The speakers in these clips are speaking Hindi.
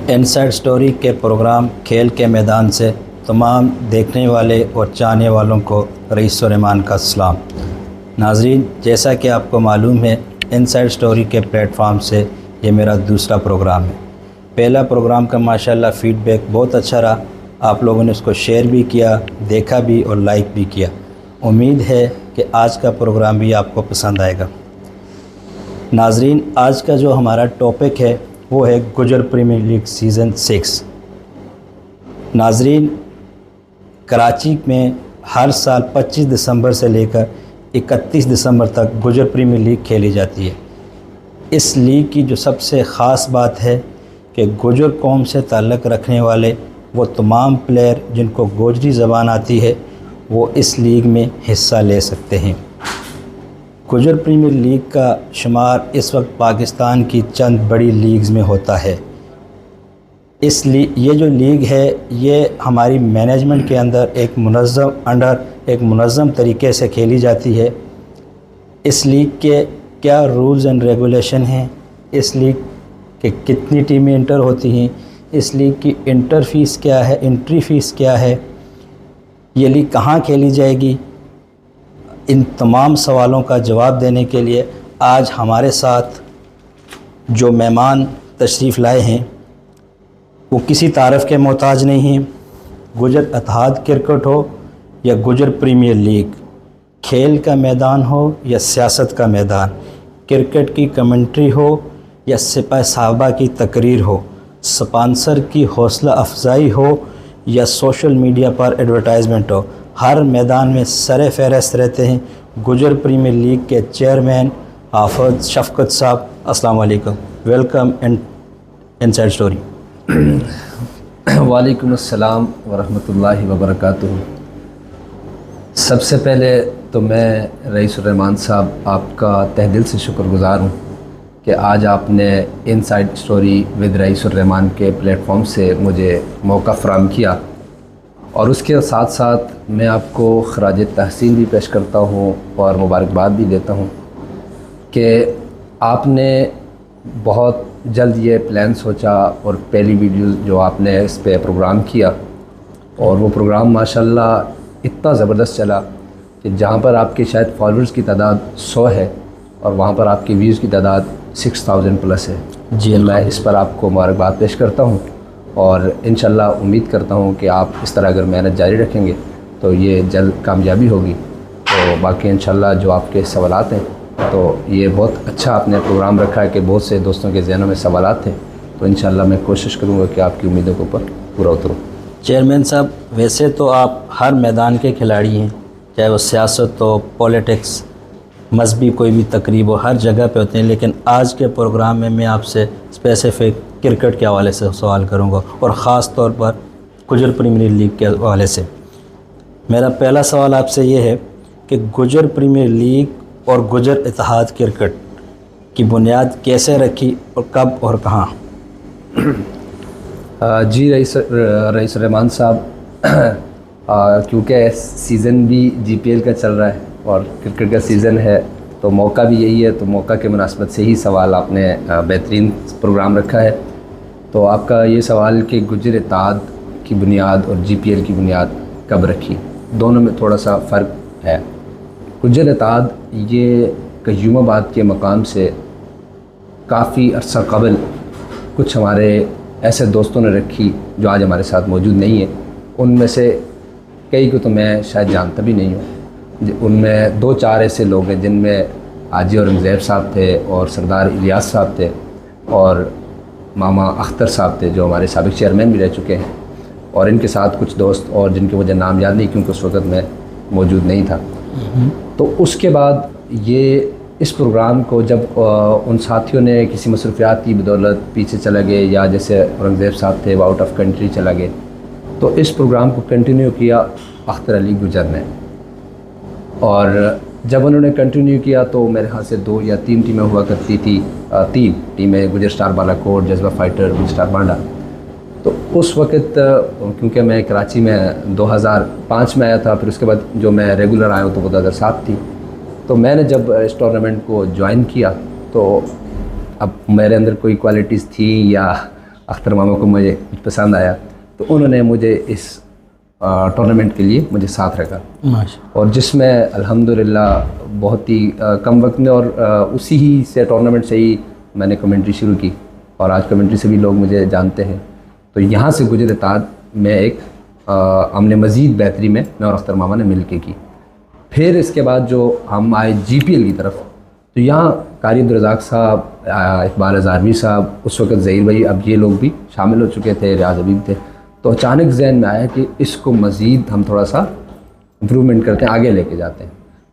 इनसाइड स्टोरी के प्रोग्राम खेल के मैदान से तमाम देखने वाले और चाहने वालों को रईस रहमान का सलाम। नाज़रीन, जैसा कि आपको मालूम है, इनसाइड स्टोरी के प्लेटफॉर्म से ये मेरा दूसरा प्रोग्राम है। पहला प्रोग्राम का माशाल्लाह फ़ीडबैक बहुत अच्छा रहा। आप लोगों ने उसको शेयर भी किया, देखा भी और लाइक भी किया। उम्मीद है कि आज का प्रोग्राम भी आपको पसंद आएगा। नाज़रीन, आज का जो हमारा टॉपिक है वो है गुजर प्रीमियर लीग सीज़न 6। नाज़रीन, कराची में हर साल 25 दिसंबर से लेकर 31 दिसंबर तक गुजर प्रीमियर लीग खेली जाती है। इस लीग की जो सबसे ख़ास बात है कि गुजर कौम से ताल्लुक़ रखने वाले वो तमाम प्लेयर जिनको गोजरी ज़बान आती है वो इस लीग में हिस्सा ले सकते हैं। गुजर प्रीमियर लीग का शुमार इस वक्त पाकिस्तान की चंद बड़ी लीग्स में होता है। ये जो लीग है ये हमारी मैनेजमेंट के अंदर एक मुनज़्ज़म तरीके से खेली जाती है। इस लीग के क्या रूल्स एंड रेगुलेशन हैं, इस लीग के कितनी टीमें इंटर होती हैं, इस लीग की इंटर फ़ीस क्या है, एंट्री फ़ीस क्या है, ये लीग कहाँ खेली जाएगी, इन तमाम सवालों का जवाब देने के लिए आज हमारे साथ जो मेहमान तशरीफ़ लाए हैं वो किसी तारफ़ के मोहताज नहीं हैं। गुजर इत्तेहाद क्रिकेट हो या गुजर प्रीमियर लीग, खेल का मैदान हो या सियासत का मैदान, क्रिकेट की कमेंट्री हो या सिपह साहबा की तकरीर हो, स्पॉन्सर की हौसला अफजाई हो या सोशल मीडिया पर एडवर्टाइजमेंट हो, हर मैदान में सर फहरस्त रहते हैं गुजर प्रीमियर लीग के चेयरमैन आफद शफ़क़त साहब। अस्सलाम वालेकुम, वेलकम इन इनसाइड स्टोरी। वालेकुम अस्सलाम वरहमतुल्लाहि वबरकातुहू। सबसे पहले तो मैं रईस रहमान साहब आपका तहे दिल से शुक्रगुज़ार हूँ कि आज आपने inside story with rice Rahman के प्लेटफॉर्म से मुझे मौका फ़राहम किया, और उसके साथ साथ मैं आपको ख़राज तहसीन भी पेश करता हूँ और मुबारकबाद भी देता हूँ कि आपने बहुत जल्द ये प्लान सोचा और पहली वीडियो जो आपने इस पे प्रोग्राम किया, और वो प्रोग्राम माशाल्लाह इतना ज़बरदस्त चला कि जहाँ पर आपके शायद फॉलोअर्स की तादाद 100 है और वहाँ पर आपके व्यूज़ की तादाद 6000 प्लस है। जी, मैं इस पर आपको मुबारकबाद पेश करता हूँ और इंशाल्लाह उम्मीद करता हूँ कि आप इस तरह अगर मेहनत जारी रखेंगे तो ये जल्द कामयाबी होगी। तो बाकी इंशाल्लाह जो आपके सवालात हैं, तो ये बहुत अच्छा आपने प्रोग्राम रखा है कि बहुत से दोस्तों के ज़हनों में सवालात हैं, तो इंशाल्लाह मैं कोशिश करूँगा कि आपकी उम्मीदों के ऊपर पूरा उतरूँ। चेयरमैन साहब, वैसे तो आप हर मैदान के खिलाड़ी हैं, चाहे वो सियासत हो, पॉलिटिक्स, मजहबी कोई भी तकरीब हो, हर जगह पे होते हैं, लेकिन आज के प्रोग्राम में मैं आपसे स्पेसिफ़िक क्रिकेट के हवाले से सवाल करूंगा और ख़ास तौर पर गुजर प्रीमियर लीग के हवाले से। मेरा पहला सवाल आपसे ये है कि गुजर प्रीमियर लीग और गुजर इत्तेहाद क्रिकेट की बुनियाद कैसे रखी और कब और कहाँ? जी रईस रहमान साहब, क्योंकि सीज़न भी GPL का चल रहा है और क्रिकेट का सीज़न है, तो मौका भी यही है, तो मौका के मुनासबत से ही सवाल आपने बेहतरीन प्रोग्राम रखा है। तो आपका ये सवाल कि गुजर इत्तेहाद की बुनियाद और GPL की बुनियाद कब रखी, दोनों में थोड़ा सा फ़र्क है। गुजर इत्तेहाद ये कयूमाबाद के मकाम से काफ़ी अरसा कबल कुछ हमारे ऐसे दोस्तों ने रखी जो आज हमारे साथ मौजूद नहीं है। उनमें से कई को तो मैं शायद जानता भी नहीं हूँ। उनमें 2-4 ऐसे लोग हैं जिनमें हाजी औरंगज़ेब साहब थे और सरदार इलियास साहब थे और मामा अख्तर साहब थे जो हमारे साबिक़ चेयरमैन भी रह चुके हैं, और इनके साथ कुछ दोस्त और जिनके मुझे नाम याद नहीं क्योंकि उस वक़्त मैं मौजूद नहीं था। तो उसके बाद ये इस प्रोग्राम को जब उन साथियों ने किसी मसरूफियात की बदौलत पीछे चला गए, या जैसे औरंगज़ेब साहब थे वो आउट ऑफ कंट्री चला गए, तो इस प्रोग्राम को कंटिन्यू किया अख्तर अली गुजर ने। और जब उन्होंने कंटिन्यू किया तो मेरे ख्याल से 2 या 3 टीमें हुआ करती थी, 3 टीमें, गुजर स्टार बालाकोट, जज्बा फाइटर, गुजर स्टार बांडा। तो उस वक़्त क्योंकि मैं कराची में 2005 में आया था, फिर उसके बाद जो मैं रेगुलर आया हूँ तो वो 2007 थी। तो मैंने जब इस टूर्नामेंट को ज्वाइन किया तो अब मेरे अंदर कोई क्वालिटीज़ थी या अख्तर मामा को मुझे पसंद आया, तो उन्होंने मुझे इस टूर्नामेंट के लिए मुझे साथ रखा, और जिसमें अल्हम्दुलिल्लाह बहुत ही कम वक्त में और उसी ही से टूर्नामेंट से ही मैंने कमेंट्री शुरू की, और आज कमेंट्री से भी लोग मुझे जानते हैं। तो यहाँ से गुजर ताद में एक हमने मज़ीद बेहतरी में मैं और अख्तर मामा ने मिल के की। फिर इसके बाद जो हम आए GPL की तरफ, तो यहाँ कारी अब्दुर्रज़ाक साहब, इकबाल अज़ारवी साहब, उस वक़्त ज़हीर भाई, अब ये लोग भी शामिल हो चुके थे, रियाज हबीब थे। तो अचानक जहन में आया कि इसको मज़ीद हम थोड़ा सा इम्प्रूवमेंट करते हैं, आगे लेके जाते हैं।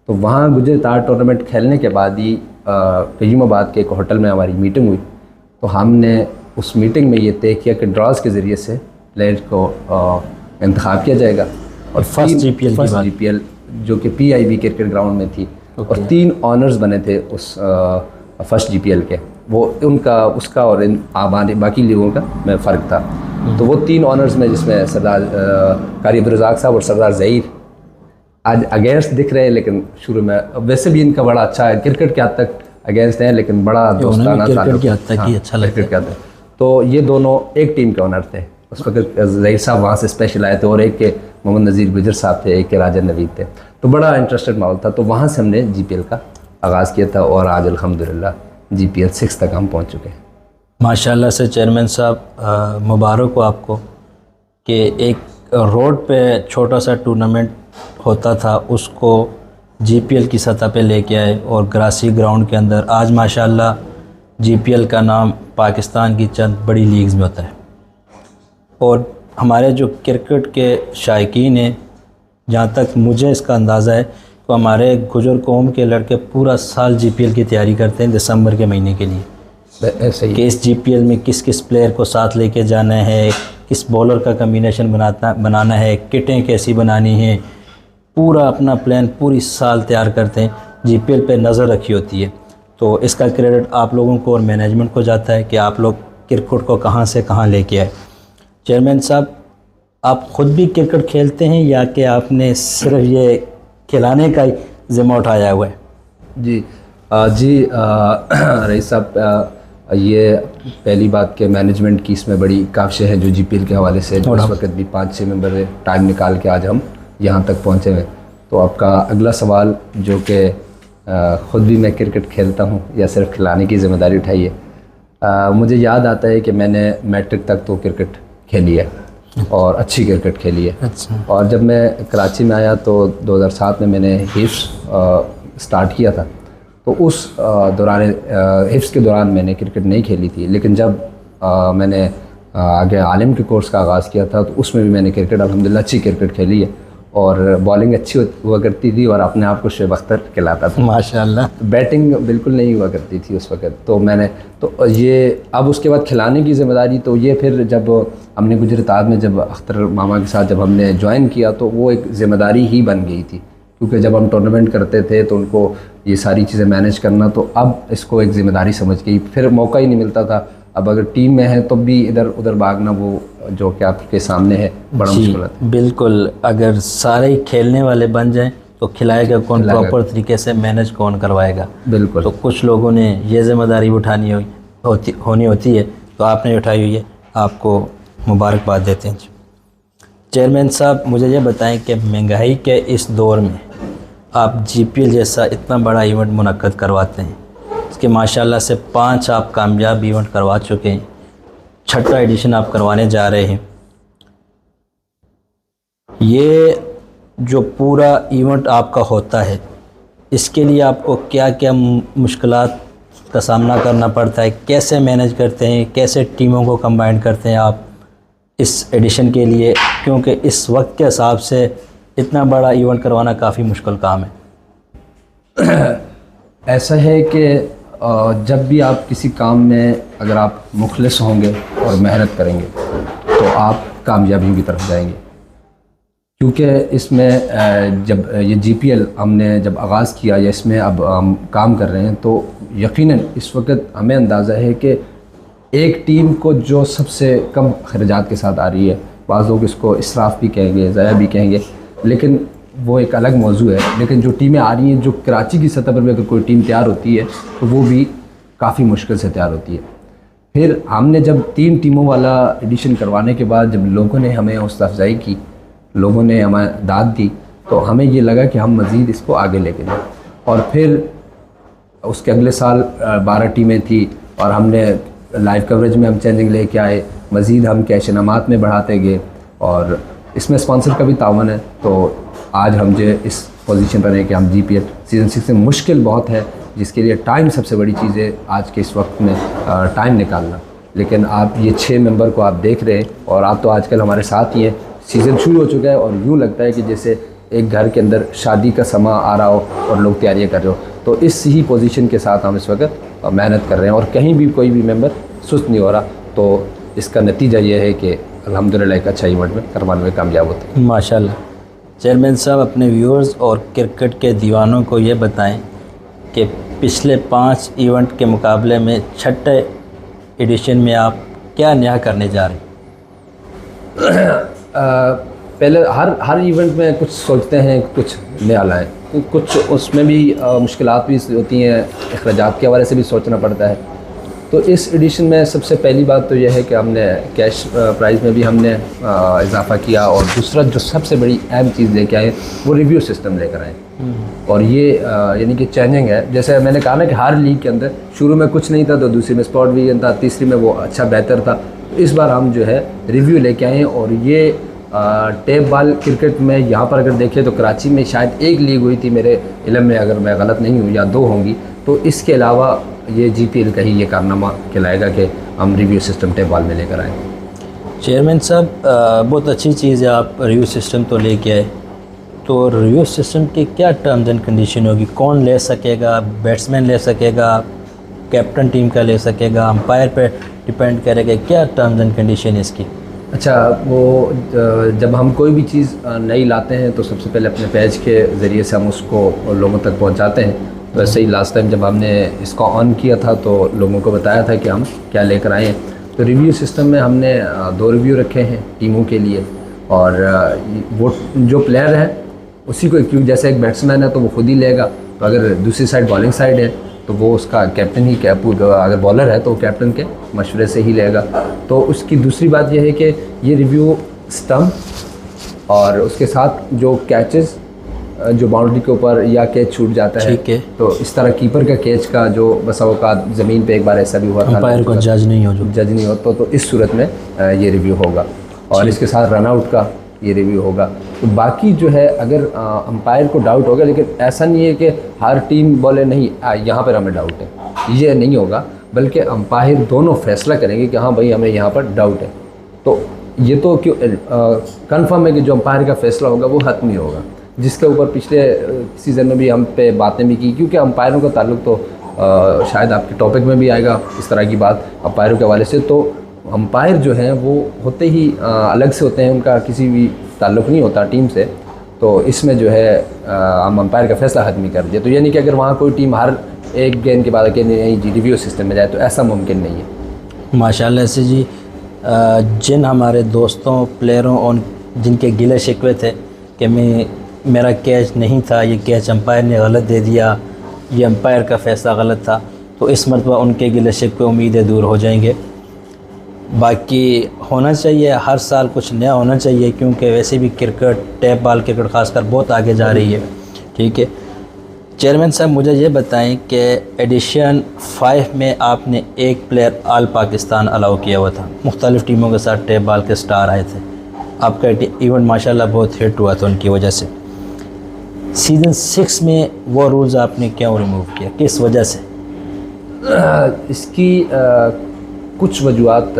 तो वहाँ गुजर तार टूर्नामेंट खेलने के बाद ही कयूमाबाद के एक होटल में हमारी मीटिंग हुई। तो हमने उस मीटिंग में ये तय किया कि ड्रॉज के ज़रिए से प्लेयर को इंतखाब किया जाएगा, और फर्स्ट GPL जो कि PIB क्रिकेट ग्राउंड में थी, और 3 ऑनर्स बने थे उस फर्स्ट GPL के। वो उनका, उसका और इन बाकी लीगों का में फ़र्क था। तो वो 3 ऑनर्स में, जिसमें सरदार कारी अब्दुर्रज़ाक साहब और सरदार ज़हीर आज अगेंस्ट दिख रहे हैं, लेकिन शुरू में वैसे भी इनका बड़ा अच्छा है, क्रिकेट के हद तक अगेंस्ट है, लेकिन बड़ा दोस्ताना क्रिकेट की हद तक ही अच्छा लगता है। तो ये दोनों एक टीम के ऑनर थे उस वक्त। ज़हीर साहब वहाँ से स्पेशल आए थे, और एक के मोहम्मद नज़ीर गुजर साहब थे, एक के राजा नवीद थे। तो बड़ा इंटरेस्टेड माहौल था। तो वहाँ से हमने GPL का आगाज़ किया था, और आज अल्हम्दुलिल्लाह GPL 6 तक हम पहुँच चुके हैं। माशाल्लाह से चेयरमैन साहब, मुबारक हो आपको कि एक रोड पे छोटा सा टूर्नामेंट होता था, उसको GPL की सतह पे लेके आए, और ग्रासी ग्राउंड के अंदर आज माशाल्लाह GPL का नाम पाकिस्तान की चंद बड़ी लीग्स में होता है। और हमारे जो क्रिकेट के शायकीन हैं, जहाँ तक मुझे इसका अंदाज़ा है, तो हमारे गुजर कौम के लड़के पूरा साल GPL की तैयारी करते हैं दिसंबर के महीने के लिए, ऐसे ही कि इस GPL में किस किस प्लेयर को साथ लेके जाना है, किस बॉलर का कम्बिनेशन बनाना है, किटें कैसी बनानी है, पूरा अपना प्लान पूरी साल तैयार करते हैं, GPL पे नज़र रखी होती है। तो इसका क्रेडिट आप लोगों को और मैनेजमेंट को जाता है कि आप लोग क्रिकेट को कहाँ से कहाँ लेके आए। चेयरमैन साहब, आप ख़ुद भी क्रिकेट खेलते हैं या कि आपने सिर्फ ये खिलाने का ही ज़िम्मा उठाया हुआ है? जी रईस साहब, ये पहली बात के मैनेजमेंट की इसमें बड़ी काविशें हैं जो GPL के हवाले से, जो इस वक्त भी 5-6 मेंबर टाइम निकाल के आज हम यहाँ तक पहुँचे हैं। तो आपका अगला सवाल, जो कि ख़ुद भी मैं क्रिकेट खेलता हूँ या सिर्फ खिलाने की ज़िम्मेदारी उठाई है, मुझे याद आता है कि मैंने मैट्रिक तक तो क्रिकेट खेली है, और अच्छी क्रिकेट खेली है। अच्छा। और जब मैं कराची में आया तो 2007 में मैंने हिफ्स स्टार्ट किया था। तो उस दौरान हिफ्स के दौरान मैंने क्रिकेट नहीं खेली थी, लेकिन जब मैंने आगे आलिम के कोर्स का आगाज़ किया था, तो उसमें भी मैंने क्रिकेट अल्हम्दुलिल्लाह अच्छी क्रिकेट खेली है, और बॉलिंग अच्छी हुआ करती थी, और अपने आप को शुएब अख्तर खिलाता था माशाल्लाह। बैटिंग बिल्कुल नहीं हुआ करती थी उस वक्त। तो मैंने तो ये अब उसके बाद खिलाने की ज़िम्मेदारी, तो ये फिर जब हमने गुजर ताद में जब अख्तर मामा के साथ जब हमने ज्वाइन किया, तो वो एक ज़िम्मेदारी ही बन गई थी, क्योंकि जब हम टूर्नामेंट करते थे तो उनको ये सारी चीज़ें मैनेज करना, तो अब इसको एक ज़िम्मेदारी समझ गई। फिर मौका ही नहीं मिलता था। अब अगर टीम में है तो भी इधर उधर भागना, वो जो कि आपके सामने है, बड़ा मुश्किल है। बिल्कुल, अगर सारे ही खेलने वाले बन जाएं तो खिलाएगा कौन, प्रॉपर तरीके से मैनेज कौन करवाएगा। बिल्कुल। तो कुछ लोगों ने ये ज़िम्मेदारी उठानी होनी होती है, तो आपने उठाई हुई है, आपको मुबारकबाद देते हैं। चेयरमैन साहब, मुझे ये बताएं कि महंगाई के इस दौर में आप GPL जैसा इतना बड़ा इवेंट मुनक्कद करवाते हैं, इसके माशाल्लाह से 5 आप कामयाब इवेंट करवा चुके हैं, 6ठा एडिशन आप करवाने जा रहे हैं। ये जो पूरा इवेंट आपका होता है, इसके लिए आपको क्या क्या मुश्किलात का सामना करना पड़ता है, कैसे मैनेज करते हैं, कैसे टीमों को कंबाइन करते हैं आप इस एडिशन के लिए, क्योंकि इस वक्त के हिसाब से इतना बड़ा इवेंट करवाना काफ़ी मुश्किल काम है। ऐसा है कि जब भी आप किसी काम में अगर आप मुखलिस होंगे और मेहनत करेंगे, तो आप कामयाबियों की तरफ जाएंगे। क्योंकि इसमें जब ये GPL हमने जब आगाज़ किया या इसमें अब हम काम कर रहे हैं, तो यकीनन इस वक्त हमें अंदाज़ा है कि एक टीम को जो सबसे कम खर्चात के साथ आ रही है, बाज़ लोग इसको इसराफ़ भी कहेंगे, ज़ाया भी कहेंगे, लेकिन वो एक अलग मौजू है। लेकिन जो टीमें आ रही हैं, जो कराची की सतह पर भी अगर कोई टीम तैयार होती है, तो वो भी काफ़ी मुश्किल से तैयार होती है। फिर हमने जब 3 टीमों वाला एडिशन करवाने के बाद जब लोगों ने हमें हौसला अफजाई की, लोगों ने हमें दाद दी, तो हमें ये लगा कि हम मज़ीद इसको आगे लेके जाएं। और फिर उसके अगले साल 12 टीमें थी और हमने लाइव कवरेज में हम चेंजिंग लेके आए, मज़ीद हम कैश इनामात में बढ़ाते गए और इसमें स्पॉन्सर का भी तावन है। तो आज हम जो इस पोजीशन पर हैं कि हम GPL सीज़न 6 में मुश्किल बहुत है, जिसके लिए टाइम सबसे बड़ी चीज़ है आज के इस वक्त में, टाइम निकालना। लेकिन आप ये 6 मेंबर को आप देख रहे हैं और आप तो आजकल हमारे साथ ही हैं। सीज़न शुरू हो चुका है और यूँ लगता है कि जैसे एक घर के अंदर शादी का समा आ रहा हो और लोग तैयारियां कर रहे हो। तो इस ही पोजीशन के साथ हम इस वक्त मेहनत कर रहे हैं और कहीं भी कोई भी मेंबर सुस्त नहीं हो रहा। तो इसका नतीजा ये है कि अल्हम्दुलिल्लाह एक अच्छा इवेंट में करवाने में कामयाब होते हैं। माशाल्लाह। चेयरमैन साहब, अपने व्यूअर्स और क्रिकेट के दीवानों को ये बताएं कि पिछले 5 इवेंट के मुकाबले में 6ठे एडिशन में आप क्या नया करने जा रहे हैं? पहले हर इवेंट में कुछ सोचते हैं, कुछ नया लाएँ, तो कुछ उसमें भी मुश्किलात भी होती हैं, अखराजात के हवाले से भी सोचना पड़ता है। तो इस एडिशन में सबसे पहली बात तो यह है कि हमने कैश प्राइज़ में भी हमने इजाफ़ा किया और दूसरा जो सबसे बड़ी अहम चीज़ लेके आए वो रिव्यू सिस्टम लेकर आए। और ये यानी कि चेंजिंग है। जैसे मैंने कहा ना कि हर लीग के अंदर शुरू में कुछ नहीं था, तो दूसरी में स्पॉट विजन था, तीसरी में वो अच्छा बेहतर था। तो इस बार हम जो है रिव्यू लेके आए हैं और ये टेप बॉल क्रिकेट में यहाँ पर अगर देखें तो कराची में शायद एक लीग हुई थी मेरे इल्म में, अगर मैं गलत नहीं हूँ, या 2 होंगी। तो इसके अलावा ये GPL का ही ये कारनामा कहलाएगा कि हम रिव्यू सिस्टम टेप बॉल में लेकर आए। चेयरमैन साहब, बहुत अच्छी चीज़ है, आप रिव्यू सिस्टम तो लेके आए। तो रिव्यू सिस्टम की क्या टर्म्स एंड कंडीशन होगी? कौन ले सकेगा? बैट्समैन ले सकेगा, कैप्टन टीम का ले सकेगा, अंपायर पे डिपेंड करेगा? क्या टर्म्स एंड कंडीशन है इसकी? अच्छा, वो जब हम कोई भी चीज़ नई लाते हैं तो सबसे पहले अपने पेज के ज़रिए से हम उसको लोगों तक पहुंचाते हैं। तो ऐसे ही लास्ट टाइम जब हमने इसको ऑन किया था तो लोगों को बताया था कि हम क्या लेकर आए हैं। तो रिव्यू सिस्टम में हमने 2 रिव्यू रखे हैं टीमों के लिए और वो जो प्लेयर है उसी को, क्योंकि जैसे एक बैट्समैन है तो वो खुद ही लेगा, तो अगर दूसरी साइड बॉलिंग साइड है तो वो उसका कैप्टन ही अगर बॉलर है तो वो कैप्टन के मशवरे से ही लेगा। तो उसकी दूसरी बात यह है कि ये रिव्यू स्टंप और उसके साथ जो कैचेस जो बाउंड्री के ऊपर या कैच छूट जाता है, ठीक है, तो इस तरह कीपर का कैच का जो बसा औकात ज़मीन पे एक बार ऐसा भी हुआ था, अंपायर को जज नहीं हो तो इस सूरत में ये रिव्यू होगा। और इसके साथ रन आउट का ये रिव्यू होगा। तो बाकी जो है अगर अंपायर को डाउट होगा, लेकिन ऐसा नहीं है कि हर टीम बोले नहीं यहाँ पर हमें डाउट है, ये नहीं होगा, बल्कि अंपायर दोनों फैसला करेंगे कि हाँ भाई हमें यहाँ पर डाउट है। तो ये तो क्यों कंफर्म है कि जो अंपायर का फैसला होगा वो हतमी होगा, जिसके ऊपर पिछले सीज़न में भी हम पे बातें भी की, क्योंकि अंपायरों का ताल्लुक तो शायद आपके टॉपिक में भी आएगा इस तरह की बात अंपायरों के हवाले से। तो अंपायर जो हैं वो होते ही अलग से होते हैं, उनका किसी भी ताल्लुक़ नहीं होता टीम से। तो इसमें जो है हम अंपायर का फैसला हतमी कर दिया। तो यानी कि अगर वहाँ कोई टीम हर एक गेंद के बाद कि नहीं जी रिव्यू सिस्टम में जाए तो ऐसा मुमकिन नहीं है। माशाल्लाह से जी, जिन हमारे दोस्तों प्लेयरों और जिनके गिले शिकवे थे कि मेरा कैच नहीं था, ये कैच अंपायर ने गलत दे दिया, ये अंपायर का फ़ैसला गलत था, तो इस मरतबा उनके गिले शिकवे उम्मीदें दूर हो जाएंगे। बाकी होना चाहिए, हर साल कुछ नया होना चाहिए, क्योंकि वैसे भी क्रिकेट, टेप बॉल क्रिकेट ख़ासकर बहुत आगे जा रही है। ठीक है चेयरमैन साहब, मुझे ये बताएं कि एडिशन 5 में आपने एक प्लेयर ऑल पाकिस्तान अलाउ किया हुआ था, मुख्तलिफ़ टीमों के साथ टेप बॉल के स्टार आए थे, आपका इवेंट माशाल्लाह बहुत हिट हुआ था उनकी वजह से। सीज़न 6 में वो रूल्स आपने क्यों रिमूव किया, किस वजह से? इसकी कुछ वजूहात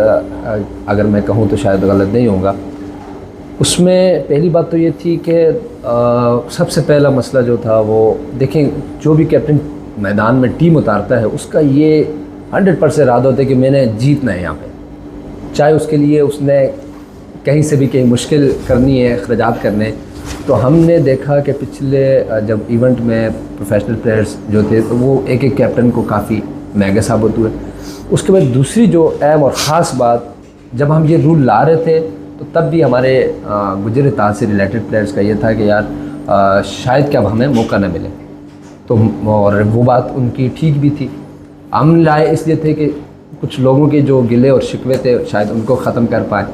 अगर मैं कहूँ तो शायद गलत नहीं होगा। उसमें पहली बात तो ये थी कि सबसे पहला मसला जो था वो देखें, जो भी कैप्टन मैदान में टीम उतारता है उसका ये 100% इरादा होता है कि मैंने जीतना है यहाँ पे, चाहे उसके लिए उसने कहीं से भी कहीं मुश्किल करनी है, अखराजात करने। तो हमने देखा कि पिछले जब इवेंट में प्रोफेशनल प्लेयर्स जो थे तो वो एक एक कैप्टन को काफ़ी महंगे साबित हुए। उसके बाद दूसरी जो अहम और ख़ास बात, जब हम ये रूल ला रहे थे तो तब भी हमारे गुजर ताज से रिलेटेड प्लेयर्स का ये था कि यार शायद क्या अब हमें मौका न मिले। तो और वो बात उनकी ठीक भी थी। हम लाए इसलिए थे कि कुछ लोगों के जो गिले और शिकवे थे शायद उनको ख़त्म कर पाए,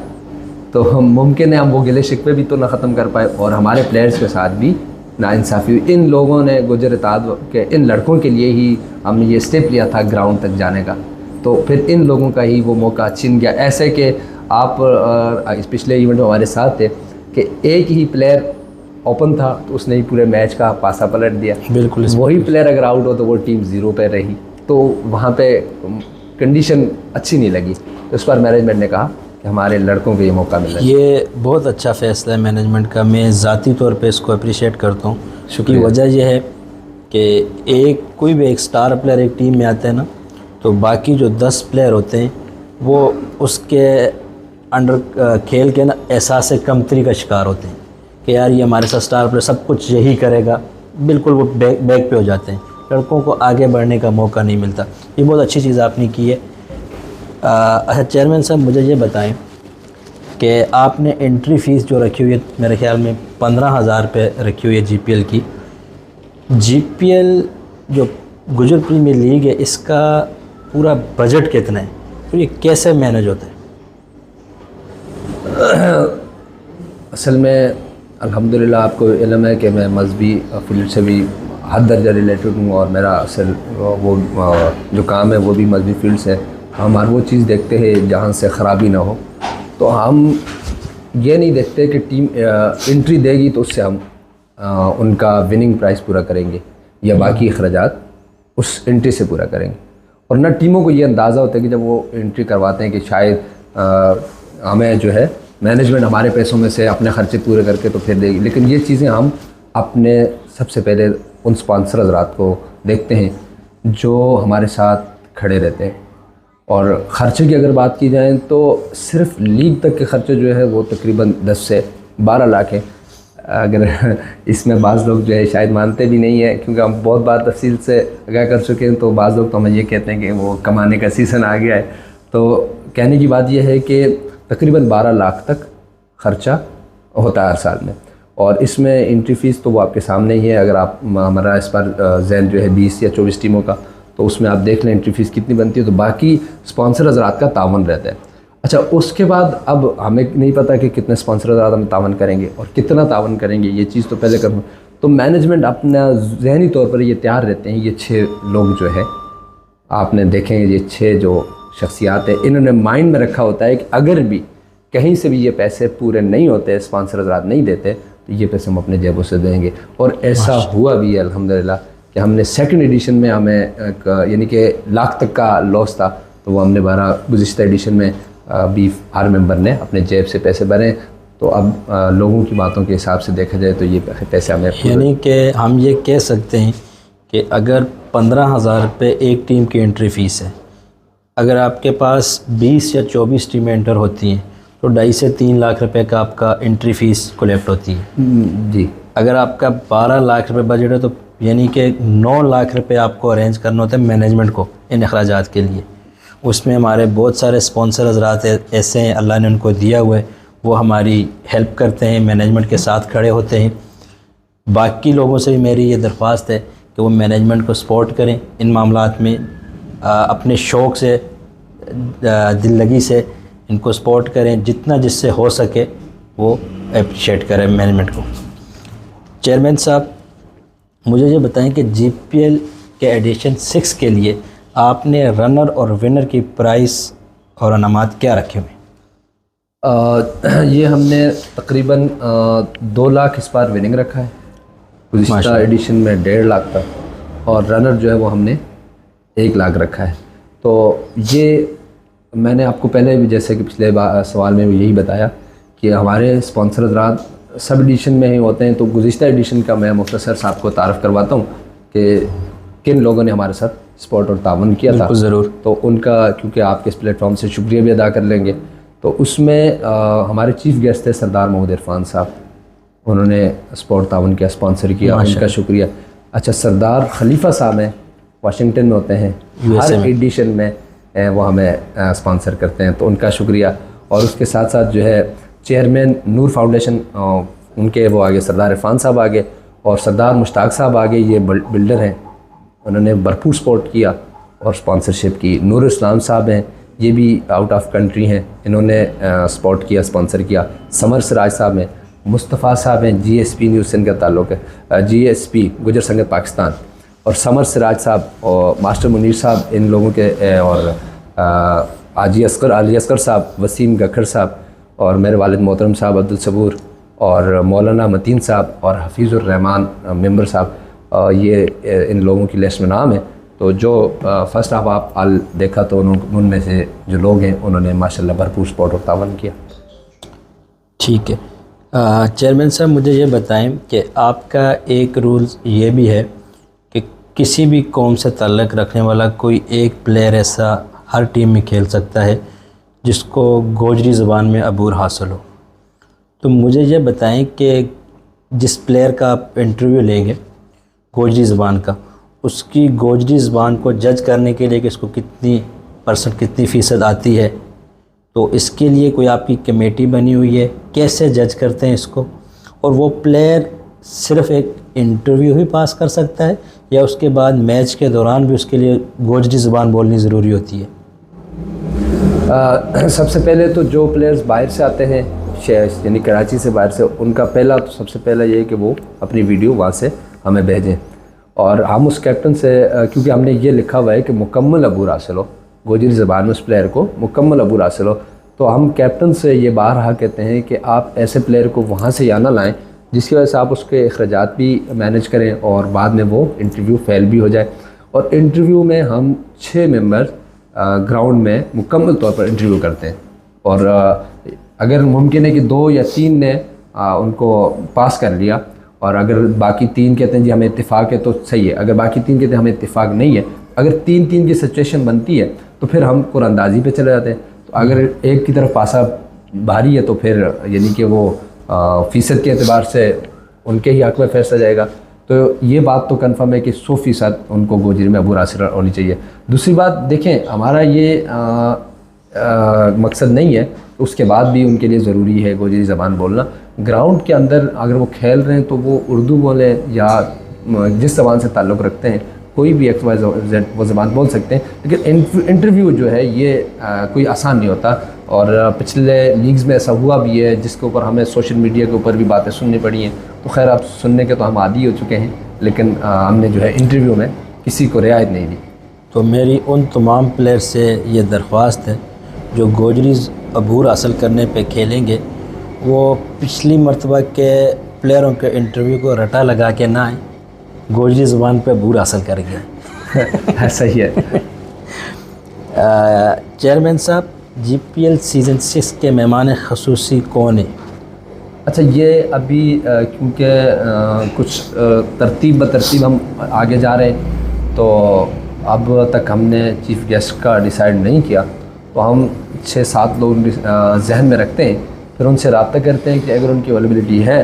तो हम मुमकिन है हम वो गिले शिकवे भी तो ना ख़त्म कर पाए और हमारे प्लेयर्स के साथ भी नाइंसाफ़ी हुई। इन लोगों ने गुजर इत्तेहाद के इन लड़कों के लिए ही हमने ये स्टेप लिया था ग्राउंड तक जाने का, तो फिर इन लोगों का ही वो मौका छिन गया। ऐसे कि आप पिछले इवेंट में हमारे साथ थे कि एक ही प्लेयर ओपन था तो उसने ही पूरे मैच का पासा पलट दिया। बिल्कुल। वही प्लेयर अगर आउट हो तो वो टीम 0 पे रही, तो वहाँ पे कंडीशन अच्छी नहीं लगी। तो इस पर मैनेजमेंट ने कहा कि हमारे लड़कों को ये मौका मिला। ये बहुत अच्छा फ़ैसला है मैनेजमेंट का, मैं ज़ाती तौर पे इसको अप्रिशिएट करता हूँ। शुक्रिया। वजह यह है कि कोई भी एक स्टार प्लेयर एक टीम में आते हैं ना, तो बाकी जो 10 प्लेयर होते हैं वो उसके अंडर खेल के ना एहसास कमतरी का शिकार होते हैं कि यार ये हमारे साथ स्टार प्लेयर सब कुछ यही करेगा, बिल्कुल वो बैक पे हो जाते हैं, लड़कों को आगे बढ़ने का मौका नहीं मिलता। ये बहुत अच्छी चीज़ आपने की है। अच्छा चेयरमैन साहब, मुझे ये बताएं कि आपने एंट्री फ़ीस जो रखी हुई है मेरे ख्याल में 15,000 रुपये रखी हुई है जीपीएल की। जीपीएल जो गुजर प्रीमियर लीग है, इसका पूरा बजट कितना है, तो ये कैसे मैनेज होता है? असल में अल्हम्दुलिल्लाह आपको इल्म है कि मैं मजहबी फील्ड से भी हद दर्जा रिलेटेड हूँ और मेरा असल वो जो काम है वो भी मजहबी फील्ड से। हम हर वो चीज़ देखते हैं जहाँ से ख़राबी ना हो, तो हम ये नहीं देखते कि टीम एंट्री देगी तो उससे हम उनका विनिंग प्राइस पूरा करेंगे या बाकी अखराजात उस एंट्री से पूरा करेंगे। और ना टीमों को ये अंदाज़ा होता है कि जब वो एंट्री करवाते हैं कि शायद हमें जो है मैनेजमेंट हमारे पैसों में से अपने खर्चे पूरे करके तो फिर देगी, लेकिन ये चीज़ें हम अपने सबसे पहले उन स्पॉन्सर हज़रात को देखते हैं जो हमारे साथ खड़े रहते हैं। और ख़र्चे की अगर बात की जाए तो सिर्फ लीग तक के ख़र्चे जो है वो तकरीबन 10 से 12 लाख है। अगर इसमें बाज़ लोग जो है शायद मानते भी नहीं है, क्योंकि हम बहुत बार तफसील से आगाह कर चुके हैं, तो बाज़ लोग तो हमें ये कहते हैं कि वो कमाने का सीज़न आ गया है। तो कहने की बात यह है कि तकरीबन 12 लाख तक ख़र्चा होता है हर साल में, और इसमें एंट्री फ़ीस तो वो आपके सामने ही है। अगर आप हमारा इस पर जहन जो है 20 या 24 टीमों का, तो उसमें आप देख लें एंट्री फ़ीस कितनी बनती है, तो बाकी स्पॉन्सर हज़रात का तावन रहता है। अच्छा, उसके बाद अब हमें नहीं पता कि कितने स्पॉन्सर हज़रात हम तावन करेंगे और कितना तावन करेंगे, ये चीज़ तो पहले करूँ। तो मैनेजमेंट अपना जहनी तौर पर ये तैयार रहते हैं। ये 6 लोग जो है आपने देखें, ये 6 जो शख्सियात है, इन्होंने माइंड में रखा होता है कि अगर भी कहीं से भी ये पैसे पूरे नहीं होते, स्पॉन्सर हज़रात नहीं देते, तो ये पैसे हम अपने जेबों से देंगे। और ऐसा हुआ भी है अल्हम्दुलिल्लाह कि हमने सेकंड एडिशन में हमें यानी कि लाख तक का लॉस था, तो वो हमने गुज़िश्ता एडिशन में भी हर मेंबर ने अपने जेब से पैसे भरे। तो अब लोगों की बातों के हिसाब से देखा जाए तो ये पैसे हमें, यानी कि हम ये कह सकते हैं कि अगर 15,000 रुपये एक टीम की एंट्री फ़ीस है, अगर आपके पास 20 या 24 टीमें एंटर होती हैं तो 2.5 से 3 लाख रुपए का आपका एंट्री फ़ीस कलेक्ट होती है जी। अगर आपका 12 लाख रुपए बजट है तो यानी कि 9 लाख रुपए आपको अरेंज करना होता है मैनेजमेंट को इन अखराजात के लिए। उसमें हमारे बहुत सारे स्पॉन्सर हज़रात ऐसे हैं, अल्लाह ने उनको दिया हुआ है, वो हमारी हेल्प करते हैं, मैनेजमेंट के साथ खड़े होते हैं। बाकी लोगों से भी मेरी ये दरख्वास्त है कि वो मैनेजमेंट को सपोर्ट करें इन मामलात में, अपने शौक़ से दिल लगी से इनको सपोर्ट करें, जितना जिससे हो सके वो अप्रिशिएट करें मैनेजमेंट को। चेयरमैन साहब, मुझे ये बताएं कि जीपीएल के एडिशन 6 के लिए आपने रनर और विनर की प्राइस और अनामात क्या रखे हुए? ये हमने तकरीबन 2 लाख इस बार विनिंग रखा है। गुज़िश्ता एडिशन में 1.5 लाख था, और रनर जो है वो हमने 1 लाख रखा है। तो ये मैंने आपको पहले भी जैसे कि पिछले सवाल में भी यही बताया कि हमारे स्पॉन्सर हज़रात सब एडिशन में ही होते हैं। तो गुज़िश्ता एडिशन का मैं मुख्तसर साहब को तारफ़ करवाता हूँ कि किन लोगों ने हमारे साथ सपोर्ट और तावन किया था। ज़रूर। तो उनका, क्योंकि आपके इस प्लेटफॉर्म से शुक्रिया भी अदा कर लेंगे। तो उसमें हमारे चीफ़ गेस्ट थे सरदार मोहम्मद इरफान साहब, उन्होंने सपोर्ट तावन किया, स्पॉन्सर किया, उनका शुक्रिया। अच्छा, सरदार खलीफा साहब हैं, वाशिंगटन में होते हैं, हर एडिशन में वो हमें स्पॉन्सर करते हैं, तो उनका शुक्रिया। और उसके साथ साथ जो है चेयरमैन नूर फाउंडेशन, उनके वो आगे सरदार इरफान साहब आगे, और सरदार मुश्ताक साहब आगे, ये बिल्डर हैं, उन्होंने भरपूर सपोर्ट किया और स्पॉन्सरशिप की। नूर इस्लाम साहब हैं, ये भी आउट ऑफ कंट्री हैं, इन्होंने स्पॉट किया, स्पॉन्सर किया। समर सिराज साहब हैं, मुस्तफ़ा साहब हैं, GSP न्यूज़ से इनका ताल्लुक़ है, GSP गुजर संगत पाकिस्तान, और समर सिराज साहब और मास्टर मुनीर साहब इन लोगों के, और आजी असकर साहब, वसीम गखर साहब, और मेरे वालिद मोहतरम साहब अब्दुल सबूर, और मौलाना मतीन साहब, और हफीज़ुर रहमान मेंबर साहब, ये इन लोगों की लिस्ट में नाम है। तो जो फर्स्ट हाफ आप आल देखा तो उनमें से जो लोग हैं उन्होंने माशाल्लाह भरपूर सपोर्ट और तावन किया। ठीक है। चेयरमैन साहब, मुझे ये बताएं कि आपका एक रूल ये भी है कि किसी भी कौम से ताल्लुक़ रखने वाला कोई एक प्लेयर ऐसा हर टीम में खेल सकता है जिसको गोजरी ज़बान में अबूर हासिल हो। तो मुझे ये बताएं कि जिस प्लेयर का आप इंटरव्यू लेंगे गोजरी ज़बान का, उसकी गोजरी ज़बान को जज करने के लिए कि इसको कितनी फ़ीसद आती है, तो इसके लिए कोई आपकी कमेटी बनी हुई है? कैसे जज करते हैं इसको? और वो प्लेयर सिर्फ़ एक इंटरव्यू ही पास कर सकता है या उसके बाद मैच के दौरान भी उसके लिए गोजरी ज़बान बोलनी ज़रूरी होती है? सबसे पहले तो जो प्लेयर्स बाहर से आते हैं, यानी कराची से बाहर से, उनका सबसे पहला ये है कि वो अपनी वीडियो वहाँ से हमें भेजें, और हम उस कैप्टन से, क्योंकि हमने ये लिखा हुआ है कि मुकम्मल अबूर हासिल हो, गोजरी ज़बान में उस प्लेयर को मुकम्मल अबूर हासिल हो, तो हम कैप्टन से ये बारहा कहते हैं कि आप ऐसे प्लेयर को वहाँ से या ना लाएँ जिसकी वजह से आप उसके अखराजात भी मैनेज करें और बाद में वो इंटरव्यू फेल भी हो जाए। और इंटरव्यू में हम 6 मेंबर ग्राउंड में मुकम्मल तौर पर इंटरव्यू करते हैं, और अगर मुमकिन है कि 2 या 3 ने उनको पास कर लिया, और अगर बाकी 3 कहते हैं जी हमें इत्तेफाक है तो सही है, अगर बाकी 3 कहते हैं हमें इत्तेफाक नहीं है, अगर 3-3 की सिचुएशन बनती है तो फिर हम कुरानंदाजी पे चले जाते हैं। तो अगर एक की तरफ पासा भारी है तो फिर यानी कि वो फ़ीसद के अतबार से उनके ही हक़ में फैसला जाएगा। तो ये बात तो कन्फर्म है कि 100% उनको गोजरी में अबूर हासिल होनी चाहिए। दूसरी बात देखें, हमारा ये मकसद नहीं है, उसके बाद भी उनके लिए ज़रूरी है गोजरी ज़बान बोलना। ग्राउंड के अंदर अगर वो खेल रहे हैं तो वो उर्दू बोलें या जिस ज़बान से ताल्लुक़ रखते हैं, कोई भी XYZ वो ज़बान बोल सकते हैं, लेकिन इंटरव्यू जो है ये कोई आसान नहीं होता। और पिछले लीग्स में ऐसा हुआ भी है जिसके ऊपर हमें सोशल मीडिया के ऊपर भी बातें सुननी पड़ी हैं। तो खैर आप सुनने के तो हम आदी हो चुके हैं, लेकिन हमने जो है इंटरव्यू में किसी को रियायत नहीं दी। तो मेरी उन तमाम प्लेयर से ये दरख्वास्त है जो गोजरी अबूर हासिल करने पे खेलेंगे, वो पिछली मरतबा के प्लेयरों के इंटरव्यू को रटा लगा के ना आए, गोजरी ज़बान पे अबूर हासिल कर गए। ऐसा ही है। चेयरमैन साहब, GPL सीज़न 6 के मेहमान ख़ुसूसी कौन है? अच्छा, ये अभी क्योंकि कुछ तरतीब ब हम आगे जा रहे हैं, तो अब तक हमने चीफ़ गेस्ट का डिसाइड नहीं किया, तो हम 6-7 लोग जहन में रखते हैं, फिर उनसे रब्ता करते हैं कि अगर उनकी अवेलेबिलिटी है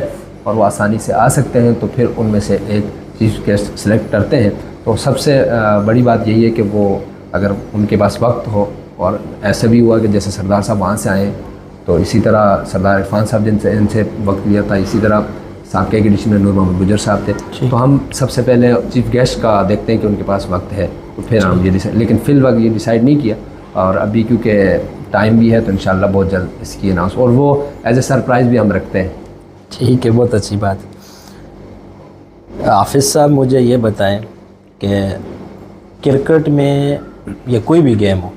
और वो आसानी से आ सकते हैं तो फिर उनमें से एक चीफ़ गेस्ट सेलेक्ट करते हैं। तो सबसे बड़ी बात यही है कि वो अगर उनके पास वक्त हो, और ऐसा भी हुआ कि जैसे सरदार साहब वहाँ से आए, तो इसी तरह सरदार इरफान साहब इनसे वक्त लिया था, इसी तरह साके के एडिशन में नूर मोहम्मद गुजर साहब थे। तो हम सबसे पहले चीफ़ गेस्ट का देखते हैं कि उनके पास वक्त है, तो फिर हम ये डिसाइड, लेकिन फिल वक्त ये डिसाइड नहीं किया, और अभी क्योंकि टाइम भी है तो इंशाल्लाह बहुत जल्द इसकी अनाउंस, और वो एज ए सरप्राइज़ भी हम रखते हैं। ठीक है, बहुत अच्छी बात है। हाफिज़ साहब, मुझे ये बताएं कि क्रिकेट में या कोई भी गेम हो,